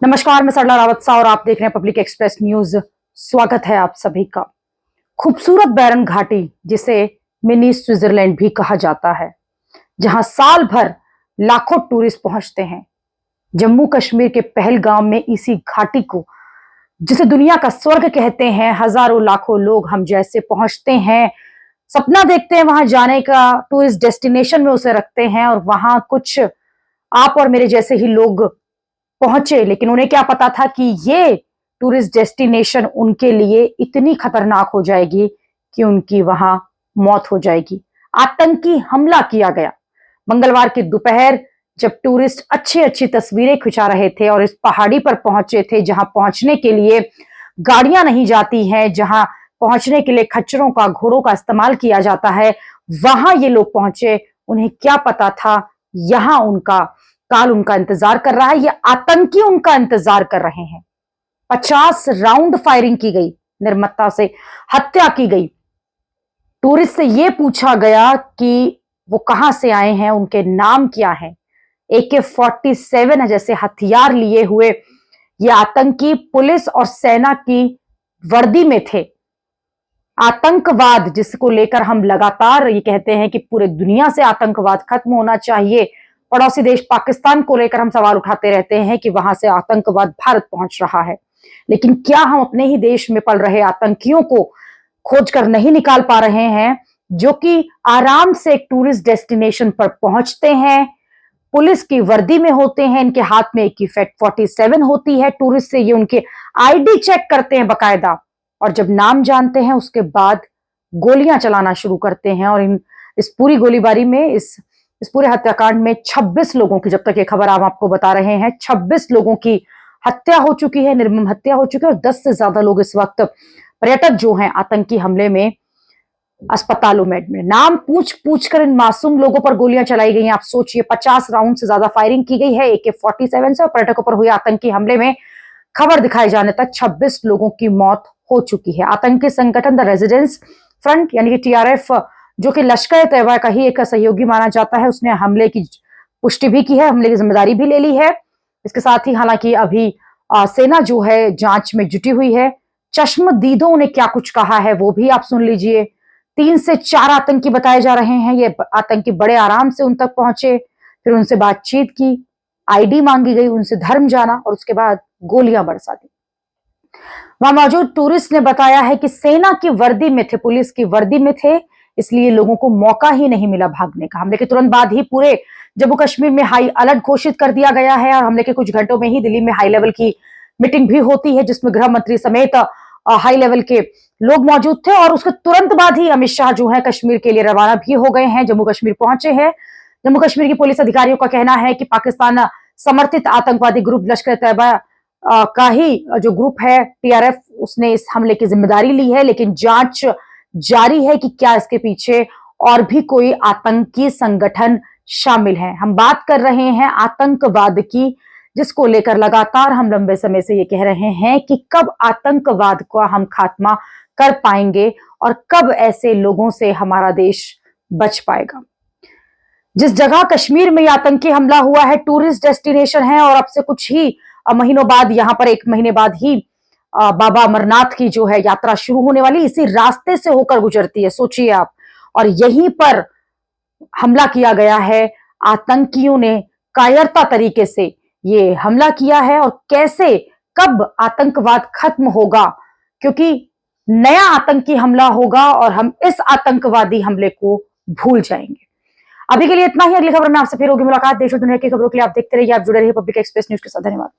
नमस्कार, मैं सरला रावत सा और आप देख रहे हैं पब्लिक एक्सप्रेस न्यूज। स्वागत है आप सभी का। खूबसूरत बैरन घाटी, जिसे मिनी स्विट्जरलैंड भी कहा जाता है, जहां साल भर लाखों टूरिस्ट पहुंचते हैं। जम्मू कश्मीर के पहलगाम में इसी घाटी को, जिसे दुनिया का स्वर्ग कहते हैं, हजारों लाखों लोग हम जैसे पहुंचते हैं, सपना देखते हैं वहां जाने का, टूरिस्ट डेस्टिनेशन में उसे रखते हैं। और वहां कुछ आप और मेरे जैसे ही लोग पहुंचे, लेकिन उन्हें क्या पता था कि ये टूरिस्ट डेस्टिनेशन उनके लिए इतनी खतरनाक हो जाएगी कि उनकी वहां मौत हो जाएगी। आतंकी हमला किया गया मंगलवार की दोपहर, जब टूरिस्ट अच्छी अच्छी तस्वीरें खिंचा रहे थे और इस पहाड़ी पर पहुंचे थे, जहां पहुंचने के लिए गाड़ियां नहीं जाती हैं, जहां पहुंचने के लिए खच्चरों का, घोड़ों का इस्तेमाल किया जाता है, वहां ये लोग पहुंचे। उन्हें क्या पता था यहां उनका काल उनका इंतजार कर रहा है, ये आतंकी उनका इंतजार कर रहे हैं। 50 राउंड फायरिंग की गई, निर्ममता से हत्या की गई। टूरिस्ट से यह पूछा गया कि वो कहां से आए हैं, उनके नाम क्या है। AK-47 जैसे हथियार लिए हुए ये आतंकी पुलिस और सेना की वर्दी में थे। आतंकवाद, जिसको लेकर हम लगातार ये कहते हैं कि पूरे दुनिया से आतंकवाद खत्म होना चाहिए, पड़ोसी देश पाकिस्तान को लेकर हम सवाल उठाते रहते हैं कि वहां से आतंकवाद भारत पहुंच रहा है, लेकिन क्या हम अपने ही देश में पल रहे आतंकियों को खोज कर नहीं निकाल पा रहे हैं, जो कि आराम से एक टूरिस्ट डेस्टिनेशन पर पहुंचते हैं, पुलिस की वर्दी में होते हैं, इनके हाथ में AK-47 होती है। टूरिस्ट से ये उनके ID चेक करते हैं बाकायदा, और जब नाम जानते हैं उसके बाद गोलियां चलाना शुरू करते हैं। और इस पूरी गोलीबारी में, इस पूरे हत्याकांड में 26 लोगों की, जब तक ये खबर हम आपको बता रहे हैं, 26 लोगों की हत्या हो चुकी है, निर्मम हत्या हो चुकी है। और 10 से ज्यादा लोग इस वक्त, पर्यटक जो हैं, आतंकी हमले में अस्पतालों में एडमिट। नाम पूछ पूछ कर इन मासूम लोगों पर गोलियां चलाई गई हैं। आप सोचिए, 50 राउंड से ज्यादा फायरिंग की गई है AK-47 से, और पर्यटकों पर हुए आतंकी हमले में खबर दिखाए जाने तक 26 लोगों की मौत हो चुकी है। आतंकी संगठन द रेजिडेंस फ्रंट यानी कि TRF, जो कि लश्कर तैयबा का ही एक सहयोगी माना जाता है, उसने हमले की पुष्टि भी की है, हमले की जिम्मेदारी भी ले ली है। इसके साथ ही हालांकि अभी सेना जो है जांच में जुटी हुई है। चश्मदीदों ने क्या कुछ कहा है वो भी आप सुन लीजिए। 3 से 4 आतंकी बताए जा रहे हैं। ये आतंकी बड़े आराम से उन तक पहुंचे, फिर उनसे बातचीत की, ID मांगी गई, उनसे धर्म जाना, और उसके बाद गोलियां बरसा दी। वहां मौजूद टूरिस्ट ने बताया है कि सेना की वर्दी में थे, पुलिस की वर्दी में थे, इसलिए लोगों को मौका ही नहीं मिला भागने का। हमले के तुरंत बाद ही पूरे जम्मू कश्मीर में हाई अलर्ट घोषित कर दिया गया है, और हमले के कुछ घंटों में ही दिल्ली में हाई लेवल की मीटिंग भी होती है, जिसमें गृह मंत्री समेत हाई लेवल के लोग मौजूद थे। और उसके तुरंत बाद ही अमित शाह जो है कश्मीर के लिए रवाना भी हो गए हैं, जम्मू कश्मीर पहुंचे हैं। जम्मू कश्मीर की पुलिस अधिकारियों का कहना है कि पाकिस्तान समर्थित आतंकवादी ग्रुप लश्कर तैयबा का ही जो ग्रुप है TRF, उसने इस हमले की जिम्मेदारी ली है, लेकिन जांच जारी है कि क्या इसके पीछे और भी कोई आतंकी संगठन शामिल है। हम बात कर रहे हैं आतंकवाद की, जिसको लेकर लगातार हम लंबे समय से ये कह रहे हैं कि कब आतंकवाद का हम खात्मा कर पाएंगे और कब ऐसे लोगों से हमारा देश बच पाएगा। जिस जगह कश्मीर में आतंकी हमला हुआ है, टूरिस्ट डेस्टिनेशन है, और अब से कुछ ही महीनों बाद, यहां पर 1 महीने बाद ही बाबा अमरनाथ की जो है यात्रा शुरू होने वाली, इसी रास्ते से होकर गुजरती है, सोचिए आप। और यहीं पर हमला किया गया है। आतंकियों ने कायरता तरीके से ये हमला किया है, और कैसे, कब आतंकवाद खत्म होगा, क्योंकि नया आतंकी हमला होगा और हम इस आतंकवादी हमले को भूल जाएंगे। अभी के लिए इतना ही। अगली खबर में आपसे फिर होगी मुलाकात। देश और दुनिया की खबरों के लिए आप देखते रहिए, आप जुड़े रहिए पब्लिक एक्सप्रेस न्यूज के साथ। धन्यवाद।